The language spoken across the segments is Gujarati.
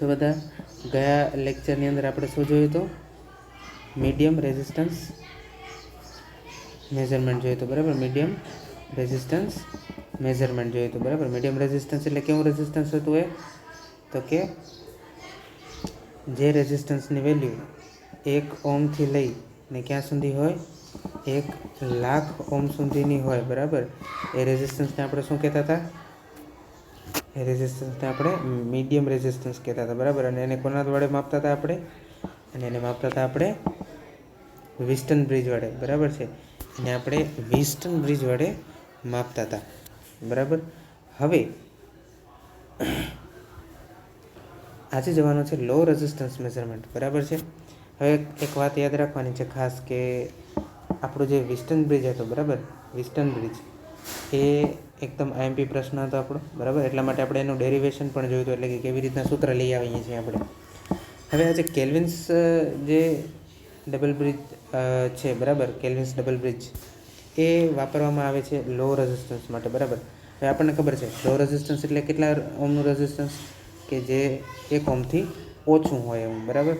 તો બધા ગયા લેક્ચરની અંદર આપણે શું જોયું હતું? મીડિયમ રેઝિસ્ટન્સ મેઝરમેન્ટ જોયું હતું, બરાબર. મીડિયમ રેઝિસ્ટન્સ મેઝરમેન્ટ જોયું હતું, બરાબર. મીડિયમ રેઝિસ્ટન્સ એટલે કેવું રેઝિસ્ટન્સ હતું એ? તો કે જે રેઝિસ્ટન્સની વેલ્યુ 1 ઓહમથી લઈને ક્યાં સુધી હોય? 1,00,000 ઓહમ સુધીની હોય, બરાબર. એ રેઝિસ્ટન્સને આપણે શું કહેતા હતા? એ રેઝિસ્ટન્સને આપણે મીડિયમ રેઝિસ્ટન્સ કહેતા હતા, બરાબર. અને એને કોના વડે માપતા હતા આપણે? અને એને માપતા હતા આપણે વિસ્ટન બ્રિજ વડે, બરાબર છે. એને આપણે વિસ્ટન બ્રિજ વડે માપતા હતા, બરાબર. હવે આજે જવાનું છે લો રેઝિસ્ટન્સ મેઝરમેન્ટ, બરાબર છે. હવે એક વાત યાદ રાખવાની છે ખાસ, કે આપણું જે વિસ્ટન બ્રિજ હતો, બરાબર, વિસ્ટન બ્રિજ એ એકદમ આઈએમપી પ્રશ્ન હતો આપણો, બરાબર. એટલા માટે આપણે એનું ડેરિવેશન પણ જોયું હતું, એટલે કે કેવી રીતના સૂત્ર લઈ આવીએ છીએ આપણે. હવે આજે કેલ્વિન્સ જે ડબલ બ્રિજ છે, બરાબર, કેલ્વિન્સ ડબલ બ્રિજ એ વાપરવામાં આવે છે લો રેઝિસ્ટન્સ માટે, બરાબર. હવે આપણને ખબર છે લો રેઝિસ્ટન્સ એટલે કેટલા ઓહમનું રેઝિસ્ટન્સ? કે જે 1 ઓહમથી ઓછું હોય એવું, બરાબર.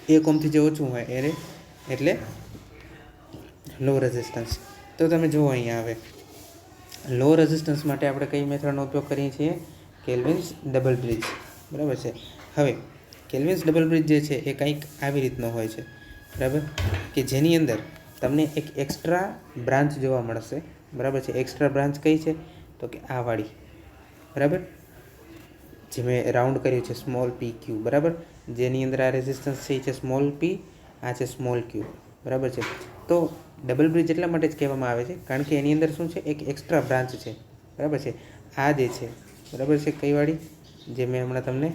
1 ઓહમથી જે ઓછું હોય એને એટલે લો રેઝિસ્ટન્સ. તો તમે જુઓ અહીંયા હવે લો રેઝિસ્ટન્સ માટે આપણે કઈ મેથડનો ઉપયોગ કરીએ છીએ? કેલ્વિન્સ ડબલ બ્રિજ, બરાબર છે. હવે કેલ્વિન્સ ડબલ બ્રિજ જે છે એ કંઈક આવી રીતનો હોય છે, બરાબર, કે જેની અંદર તમને એક એક્સ્ટ્રા બ્રાન્ચ જોવા મળશે, બરાબર છે. એક્સ્ટ્રા બ્રાન્ચ કઈ છે? તો કે આ વાળી, બરાબર, જે મેં રાઉન્ડ કર્યું છે સ્મોલ પી ક્યુ, બરાબર. જેની અંદર આ રેઝિસ્ટન્સ છે એ છે સ્મોલ પી, આ છે સ્મોલ ક્યુ, બરાબર છે. તો ડબલ બ્રિજ એટલા માટે જ કહેવામાં આવે છે કારણ કે એની અંદર શું છે? એક એક્સ્ટ્રા બ્રાન્ચ છે, બરાબર છે. આ જે છે, બરાબર છે, કઈ વાળી? જે મેં હમણાં તમને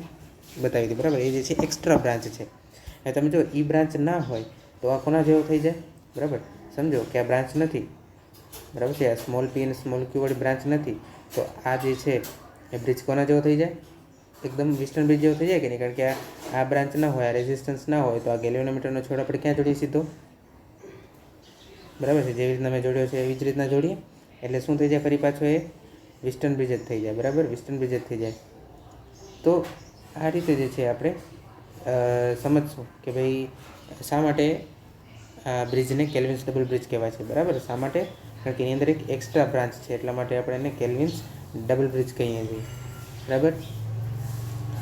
બતાવી હતી, બરાબર. એ જે છે એક્સ્ટ્રા બ્રાન્ચ છે. હવે તમે જો એ બ્રાન્ચ ના હોય તો આ કોના જેવો થઈ જાય? બરાબર, સમજો કે આ બ્રાન્ચ નથી, બરાબર છે. આ સ્મોલ પી અને સ્મોલ ક્યુ વાળી બ્રાન્ચ નથી, તો આ જે છે એ બ્રિજ કોના જેવો થઈ જાય? એકદમ વિસ્ટન બ્રિજ જેવો થઈ જાય કે નહીં? કારણ કે આ બ્રાન્ચ ના હોય, આ રેઝિસ્ટન્સ ના હોય, તો આ ગેલ્વેનોમીટરનો છોડ આપણે ક્યાં જોડીએ? સીધો, બરાબર છે. જેવી રીતના મેં જોડ્યો છે એવી જ રીતના જોડીએ એટલે શું થઈ જાય? ફરી પાછો એ વિસ્ટન બ્રિજ જ થઈ જાય, બરાબર, વિસ્ટન બ્રિજ જ થઈ જાય. તો આ રીતે જે છે આપણે સમજશું કે ભાઈ શા માટે આ બ્રિજને કેલ્વિન્સ ડબલ બ્રિજ કહેવાય છે, બરાબર. શા માટે? કારણ કે એની અંદર એક એક્સ્ટ્રા બ્રાન્ચ છે, એટલા માટે આપણે એને કેલ્વિન્સ ડબલ બ્રિજ કહીએ છીએ, બરાબર.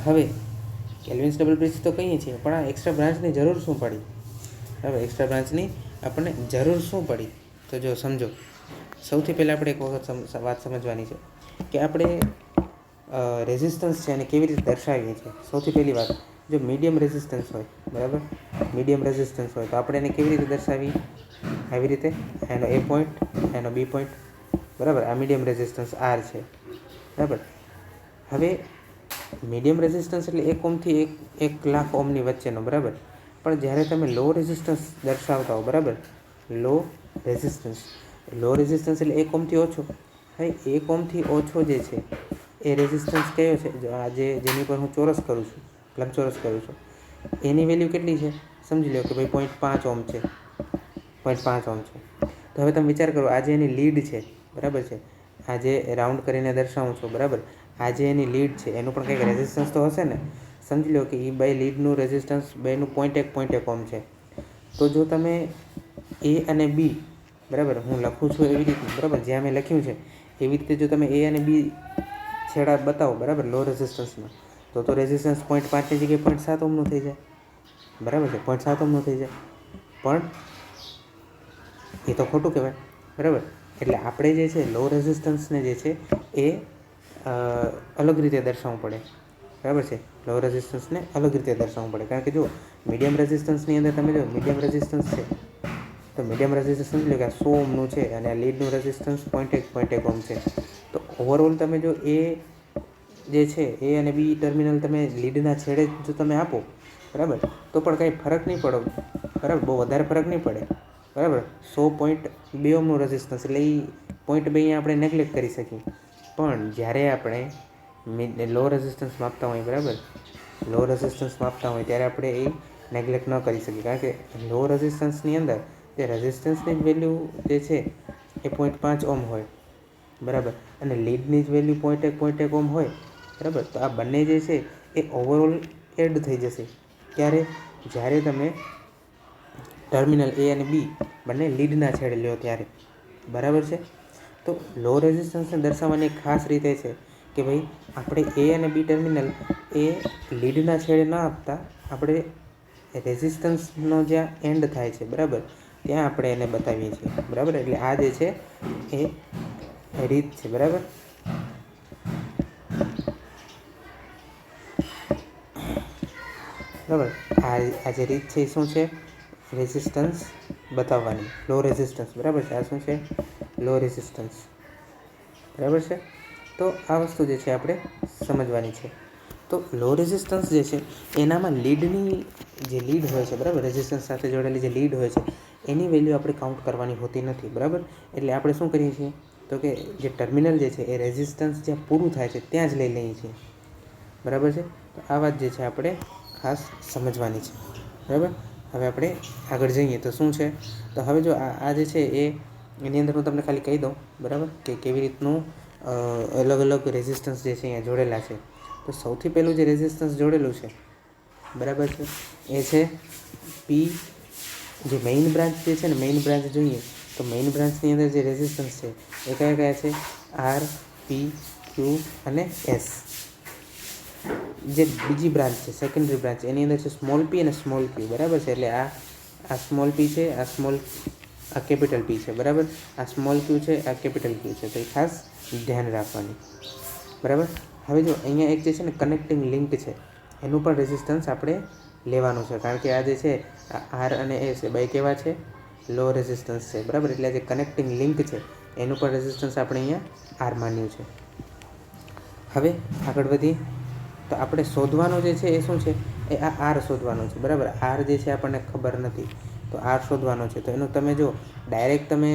હવે કેલ્વિન્સ ડબલ બ્રિજ તો કહીએ છીએ, પણ આ એક્સ્ટ્રા બ્રાન્ચની જરૂર શું પડી? બરાબર, એક્સ્ટ્રા બ્રાન્ચની આપણને જરૂર શું પડી? તો જો સમજો, સૌથી પહેલાં આપણે એક વખત વાત સમજવાની છે કે આપણે રેઝિસ્ટન્સ છે એને કેવી રીતે દર્શાવીએ છીએ. સૌથી પહેલી વાત, જો મીડિયમ રેઝિસ્ટન્સ હોય, બરાબર, મીડિયમ રેઝિસ્ટન્સ હોય તો આપણે એને કેવી રીતે દર્શાવીએ? આવી રીતે, એનો એ પોઈન્ટ, એનો બી પોઈન્ટ, બરાબર. આ મીડિયમ રેઝિસ્ટન્સ આર છે, બરાબર. હવે મીડિયમ રેઝિસ્ટન્સ એટલે 1 ઓહમથી 1,00,000 ઓહમની વચ્ચેનો, બરાબર. પણ જ્યારે તમે લો રેઝિસ્ટન્સ દર્શાવતા હો, બરાબર, લો રેઝિસ્ટન્સ, લો રેઝિસ્ટન્સ એટલે 1 ઓહમથી ઓછો. હવે 1 ઓહમથી ઓછો જે છે એ રેઝિસ્ટન્સ કયો છે? આ જેની પર હું ચોરસ કરું છું, લંબચોરસ કરું છું, એની વેલ્યુ કેટલી છે? સમજી લો કે ભાઈ 0.5 ઓહમ છે, 0.5 ઓહમ છે. તો હવે તમે વિચાર કરો, આ જે એની લીડ છે, બરાબર છે, આ જે રાઉન્ડ કરીને દર્શાવું છું, બરાબર, આ જે એની લીડ છે એનું પણ કંઈક રેઝિસ્ટન્સ તો હશે ને? સમજી લો કે એ બાય લીડનું રેઝિસ્ટન્સ બેનું 0.1 ઓહમ છે. તો જો તમે એ અને બી, બરાબર, હું લખું છું એવી રીતે, બરાબર, જ્યાં મેં લખ્યું છે એવી રીતે જો તમે એ અને બી છેડા બતાવો, બરાબર, લો રેઝિસ્ટન્સમાં, તો રેઝિસ્ટન્સ 0.5ની જગ્યાએ 0.7 ઓહમનું થઈ જાય, બરાબર છે, 0.7 ઓહમનું થઈ જાય. પણ એ તો ખોટું કહેવાય, બરાબર. એટલે આપણે જે છે લો રેઝિસ્ટન્સને જે છે એ અલગ રીતે દર્શાવવું પડે, બરાબર છે. લો રેઝિસ્ટન્સને અલગ રીતે દર્શાવવું પડે, કારણ કે જો મીડિયમ રેઝિસ્ટન્સની અંદર તમે જો મીડિયમ રેઝિસ્ટન્સ છે, તો મીડિયમ રેઝિસ્ટન્સ સમજી લો કે આ 100 ઓહમનું છે અને આ લીડનું રેઝિસ્ટન્સ 0.1 ઓહમ છે. તો ઓવરઓલ તમે જો એ જે છે એ અને બી ટર્મિનલ તમે લીડના છેડે જો તમે આપો, બરાબર, તો પણ કંઈ ફરક નહીં પડે, બરાબર, બહુ વધારે ફરક નહીં પડે, બરાબર. 100.2 ઓહમનું રેઝિસ્ટન્સ એટલે એ 0.2 અહીંયા આપણે નેગ્લેક્ટ કરી શકીએ. પણ જ્યારે આપણે લો રેઝિસ્ટન્સ માપતા હોય, બરાબર, લો રેઝિસ્ટન્સ માપતા હોય ત્યારે આપણે એ નેગ્લેક્ટ ન કરી શકીએ, કારણ કે લો રેઝિસ્ટન્સની અંદર તે રેઝિસ્ટન્સની જ વેલ્યુ જે છે એ 0.5 ઓહમ હોય, બરાબર, અને લીડની જ વેલ્યુ 0.1 ઓહમ હોય, બરાબર. તો આ બંને જે છે એ ઓવરઓલ એડ થઈ જશે. ક્યારે? જ્યારે તમે ટર્મિનલ એ અને બી બંને લીડના છેડે લ્યો ત્યારે, બરાબર છે. તો લો રેઝિસ્ટન્સને દર્શાવવાની એક ખાસ રીતે છે કે ભાઈ આપણે એ અને બી ટર્મિનલ એ લીડના છેડે ન આપતા, આપણે રેઝિસ્ટન્સનો જ્યાં એન્ડ થાય છે, બરાબર, ત્યાં આપણે એને બતાવીએ છીએ, બરાબર. એટલે આ જે છે એ રીત છે, બરાબર. બરાબર. આ જે રીત છે એ શું છે? રેઝિસ્ટન્સ બતાવવાની, લો રેઝિસ્ટન્સ, બરાબર છે. આ શું છે? લો રેઝિસ્ટન્સ, બરાબર છે. તો આ વસ્તુ જે છે આપણે સમજવાની છે. તો લો રેઝિસ્ટન્સ જે છે એનામાં લીડની જે લીડ હોય છે, બરાબર, રેઝિસ્ટન્સ સાથે જોડેલી જે લીડ હોય છે એની વેલ્યુ આપણે કાઉન્ટ કરવાની હોતી નથી, બરાબર. એટલે આપણે શું કરીએ છીએ તો કે જે ટર્મિનલ જે છે એ રેઝિસ્ટન્સ જ્યાં પૂરું થાય છે ત્યાં જ લઈ લઈએ છીએ, બરાબર છે. તો આ વાત જે છે આપણે ખાસ સમજવાની છે, બરાબર. હવે આપણે આગળ જઈએ તો શું છે, તો હવે જો આ જે છે એની અંદર હું તમને ખાલી કહી દઉં, બરાબર, કે કેવી રીતનું અલગ અલગ રેઝિસ્ટન્સ જે છે અહીંયા જોડેલા છે. તો સૌથી પહેલું જે રેઝિસ્ટન્સ જોડેલું છે, બરાબર છે, એ છે પી. જે મેઇન બ્રાન્ચ જે છે ને, મેઇન બ્રાન્ચ જોઈએ તો મેઇન બ્રાન્ચની અંદર જે રેઝિસ્ટન્સ છે એ કયા કયા છે? આર, પી, ક્યુ અને એસ. જે બીજી બ્રાન્ચ છે, સેકન્ડરી બ્રાન્ચ, એની અંદર છે સ્મોલ પી અને સ્મોલ ક્યુ, બરાબર છે. એટલે આ સ્મોલ પી છે, આ કેપિટલ પી છે, બરાબર. આ સ્મોલ ક્યુ છે, આ કેપિટલ ક્યુ છે. તો એ ખાસ ધ્યાન રાખવાની, બરાબર. હવે જો અહીંયા એક જે છે ને કનેક્ટિંગ લિંક છે, એનું પણ રેઝિસ્ટન્સ આપણે લેવાનું છે, કારણ કે આ જે છે આર અને એ છે બે કેવા છે? લો રેઝિસ્ટન્સ છે, બરાબર. એટલે જે કનેક્ટિંગ લિંક છે એનું પણ રેઝિસ્ટન્સ આપણે અહીંયા આર માન્યું છે. હવે આગળ વધી તો આપણે શોધવાનું જે છે એ શું છે? એ આ આર શોધવાનો છે, બરાબર. આર જે છે આપણને ખબર નથી, તો આર શોધવાનો છે. તો એનું તમે જો ડાયરેક્ટ તમે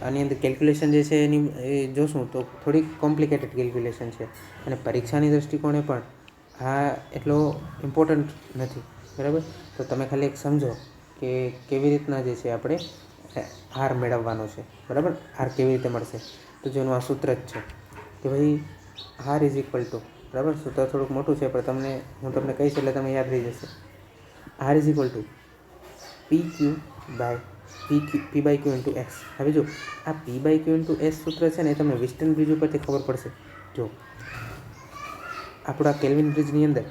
આની અંદર કેલ્ક્યુલેશન જે છે એની એ જોશું તો થોડીક કોમ્પ્લિકેટેડ કેલ્ક્યુલેશન છે, અને પરીક્ષાની દૃષ્ટિકોણે પણ આ એટલો ઇમ્પોર્ટન્ટ નથી, બરાબર. તો તમે ખાલી એક સમજો કે કેવી રીતના જે છે આપણે આર મેળવવાનો છે, બરાબર. આર કેવી રીતે મળશે? તો જેનું આ સૂત્ર જ છે કે ભાઈ આર ઇઝ ઇક્વલ ટુ, બરાબર. સૂત્ર થોડુંક મોટું છે પણ હું તમને કહીશ એટલે તમને યાદ રહી જશે. R is equal to P Q by P by Q into X. હવે જો આ P by Q into S સૂત્ર છે ને એ તમને વિસ્ટન બ્રિજ ઉપરથી ખબર પડશે. જો આપણા કેલ્વિન બ્રિજની અંદર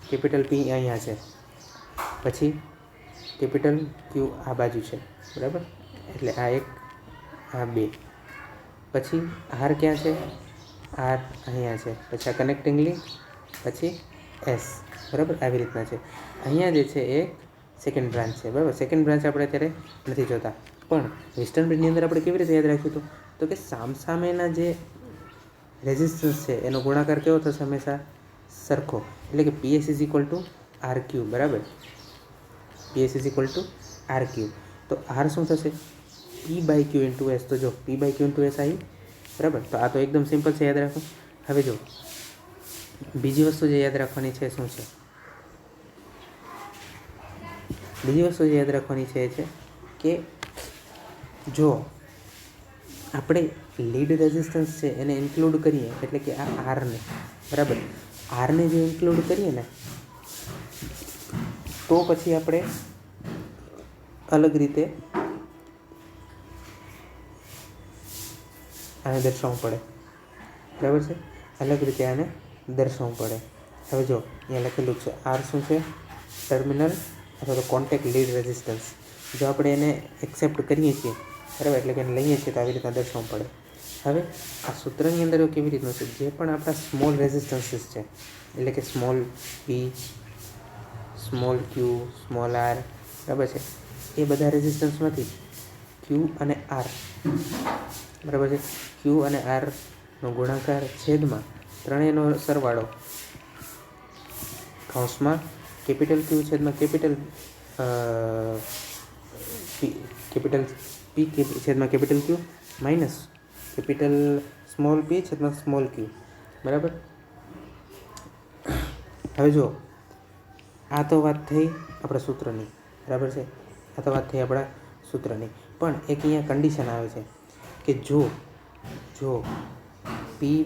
કેપિટલ પી અહીંયા છે, પછી કેપિટલ ક્યુ આ બાજુ છે, બરાબર. એટલે આ એક, આ બે, પછી આર ક્યાં છે? આર અહીંયા છે, પછી આ કનેક્ટિંગ લિંક, પછી એસ, બરાબર. આવી રીતના છે. અહીંયા જે છે એ સેકન્ડ બ્રાન્ચ છે, બરાબર. સેકન્ડ બ્રાન્ચ આપણે અત્યારે નથી જોતા, પણ વેસ્ટર્ન બ્રિજની અંદર આપણે કેવી રીતે યાદ રાખ્યું હતું? તો કે સામસામેના જે રેઝિસ્ટન્સ છે એનો ગુણાકાર કેવો થશે? હંમેશા સરખો. એટલે કે P S is equal to R Q, બરાબર. P S is equal to R Q. તો આર શું થશે? P by Q into S. તો જો P by Q into S આવી, બરાબર. તો આ તો એકદમ સિમ્પલ છે, યાદ રાખો. હવે જો બીજી વસ્તુ જે યાદ રાખવાની છે શું છે? બીજી વસ્તુ જે યાદ રાખવાની છે એ છે કે જો આપણે લીડ રેઝિસ્ટન્સ છે એને ઇન્ક્લુડ કરીએ, એટલે કે આ આરને, બરાબર, આરને જો ઇન્ક્લુડ કરીએ ને તો પછી આપણે અલગ રીતે આને દર્શાવવું પડે, બરાબર છે. અલગ રીતે આને દર્શાવવું પડે. હવે જો અહીંયા લખેલું છે આર શું છે? ટર્મિનલ અથવા તો કોન્ટેક્ટ લીડ રેઝિસ્ટન્સ. જો આપણે એને એક્સેપ્ટ કરીએ છીએ, બરાબર, એટલે કે એને લઈએ છીએ તો આવી રીતના દર્શાવવું પડે. હવે આ સૂત્રની અંદર કેવી રીતનું છે? જે પણ આપણા સ્મોલ રેઝિસ્ટન્સીસ છે, એટલે કે સ્મોલ પી, સ્મોલ ક્યુ, સ્મોલ આર, બરાબર છે, એ બધા રેઝિસ્ટન્સમાંથી ક્યુ અને આર, બરાબર છે, ક્યુ અને આરનો ગુણાકાર છેદમાં ત્રણેયનો સરવાળો કૌંસમાં કેપિટલ ક્યુ છેદમાં કેપિટલ પી છેદમાં capital Q minus capital small P છેદમાં સ્મોલ ક્યુ, બરાબર. હવે જો આ તો વાત થઈ આપણા સૂત્રની, બરાબર છે. આ તો વાત થઈ આપણા સૂત્રની. પણ એક અહીંયા કન્ડિશન આવે છે કે જો પી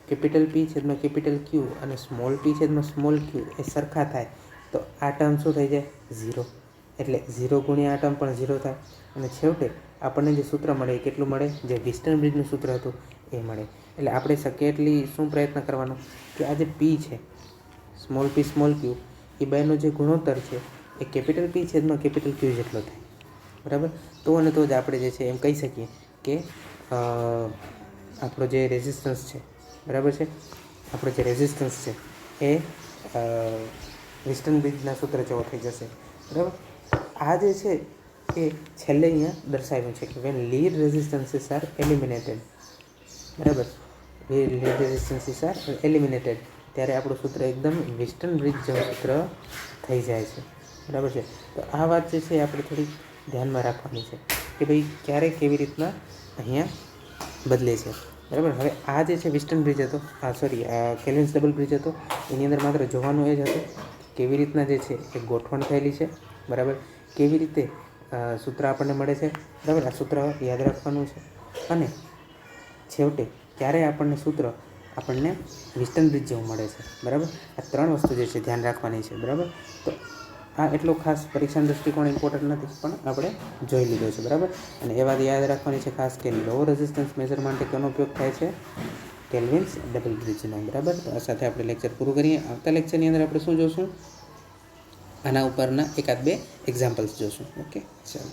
કેપિટલ પી છેદમાં કેપિટલ ક્યુ અને સ્મોલ પી છેદમાં સ્મોલ ક્યુ એ સરખા થાય તો આ ટર્મ શું થઈ જાય? 0. એટલે 0 ગુણ્યા આ ટર્મ પણ 0 થાય અને છેવટે આપણને જે સૂત્ર મળે એ કેટલું મળે? જે વિસ્ટર્ન બ્રિજનું સૂત્ર હતું એ મળે. એટલે આપણે શક્ય એટલી શું પ્રયત્ન કરવાનો કે આ જે પી છે સ્મોલ પી સ્મોલ ક્યુ એ બેનો જે ગુણોત્તર છે એ કેપિટલ પી છેદમાં કેપિટલ ક્યુ જેટલો થાય. બરાબર? તો અને તો જ આપણે જે છે એમ કહી શકીએ કે આપણો જે રેઝિસ્ટન્સ છે, બરાબર છે, આપણો જે રેઝિસ્ટન્સ છે એ વિસ્ટર્ન બ્રિજના સૂત્ર જેવો થઈ જશે. બરાબર? આ જે છે એ છેલ્લે અહીંયા દર્શાવ્યું છે કે વેન લીડ રેઝિસ્ટન્સીસ આર એલિમિનેટેડ. બરાબર? લીડ રેઝિસ્ટન્સીસ આર એલિમિનેટેડ ત્યારે આપણું સૂત્ર એકદમ વિસ્ટર્ન બ્રિજ જેવું સૂત્ર થઈ જાય છે. બરાબર છે? તો આ વાત જે છે એ આપણે થોડી ધ્યાનમાં રાખવાની છે કે ભાઈ ક્યારે કેવી રીતના અહીંયા બદલે છે. બરાબર? હવે આ જે છે વિસ્ટર્ન બ્રિજ હતો, કેલ્વિન્સ ડબલ બ્રિજ હતો, એની અંદર માત્ર જોવાનું એ જ હતું કે કેવી રીતના જે છે એ ગોઠવણ થયેલી છે. બરાબર? કેવી રીતે સૂત્ર આપણને મળે છે. બરાબર? આ સૂત્ર યાદ રાખવાનું છે અને છેવટે ક્યારે આપણને સૂત્ર આપણને વિસ્ટર્ન બ્રિજ જેવું મળે છે. બરાબર? આ 3 વસ્તુ જે છે ધ્યાન રાખવાની છે. બરાબર? તો આ એટલો ખાસ પરીક્ષાના દૃષ્ટિકોણ ઇમ્પોર્ટન્ટ નથી પણ આપણે જોઈ લીધો છે. બરાબર? અને એ વાત યાદ રાખવાની છે ખાસ કે લો રેઝિસ્ટન્સ મેઝર માટે કોનો ઉપયોગ થાય છે? કેલ્વિન્સ ડબલ બ્રિજનો. બરાબર? તો આ સાથે આપણે લેક્ચર પૂરું કરીએ. આવતા લેક્ચરની અંદર આપણે શું જોશું? આના ઉપરના 1-2 એક્ઝામ્પલ્સ જોશું. ઓકે, ચાલો.